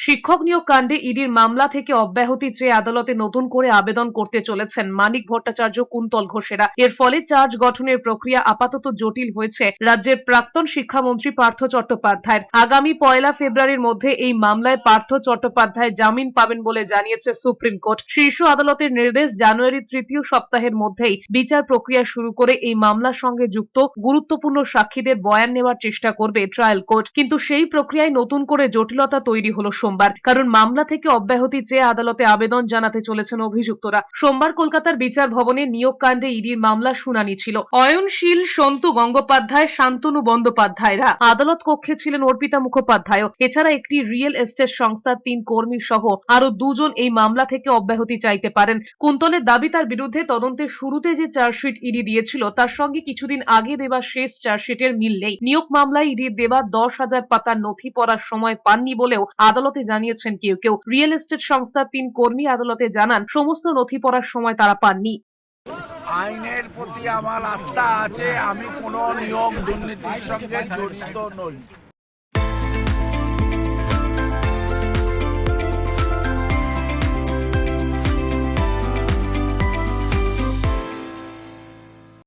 শিক্ষক নিয়োগ কাণ্ডে ইডির মামলা থেকে অব্যাহতি চেয়ে আদালতে নতুন করে আবেদন করতে চলেছেন মানিক ভট্টাচার্য, কুন্তল ঘোষেরা। এর ফলে চার্জ গঠনের প্রক্রিয়া আপাতত জটিল হয়েছে রাজ্যের প্রাক্তন শিক্ষামন্ত্রী পার্থ চট্টোপাধ্যায়ের। আগামী 1 ফেব্রুয়ারির মধ্যে এই মামলায় পার্থ চট্টোপাধ্যায় জামিন পাবেন বলে জানিয়েছে সুপ্রিম কোর্ট। শীর্ষ আদালতের নির্দেশ, জানুয়ারির তৃতীয় সপ্তাহের মধ্যেই বিচার প্রক্রিয়া শুরু করে এই মামলার সঙ্গে যুক্ত গুরুত্বপূর্ণ সাক্ষীদের বয়ান নেওয়ার চেষ্টা করবে ট্রায়াল কোর্ট। কিন্তু সেই প্রক্রিয়ায় নতুন করে জটিলতা তৈরি হলো সোমবার, কারণ মামলা থেকে অব্যাহতি চেয়ে আদালতে আবেদন জানাতে চলেছেন অভিযুক্তরা। সোমবার কলকাতার বিচার ভবনে নিয়োগ কাণ্ডে ইডির মামলার শুনানি ছিল। অয়নশীল, সন্তু গঙ্গোপাধ্যায়, শান্তনু বন্দ্যোপাধ্যায়রা আদালত কক্ষে ছিলেন। অর্পিতা মুখোপাধ্যায় এছাড়া একটি রিয়েল এস্টেট সংস্থার 3 কর্মী সহ আরো 2 জন এই মামলা থেকে অব্যাহতি চাইতে পারেন। কুন্তলের দাবি, তার বিরুদ্ধে তদন্তের শুরুতে যে চার্জশিট ইডি দিয়েছিল তার সঙ্গে কিছুদিন আগে দেওয়া শেষ চার্জশিটের মিল নেই। নিয়োগ মামলায় ইডির দেওয়া 10,000 পাতার নথি পড়ার সময় পাননি বলেও আদালতে জানিয়েছেন কেউ কেউ। রিয়েল এস্টেট সংস্থার 3 কর্মী আদালতে জানান সমস্ত নথি পড়ার সময় তারা পাননি। আইনের প্রতি আমার আস্থা আছে, আমি কোনো নিয়োগ দুর্নীতির সঙ্গে জড়িত নই।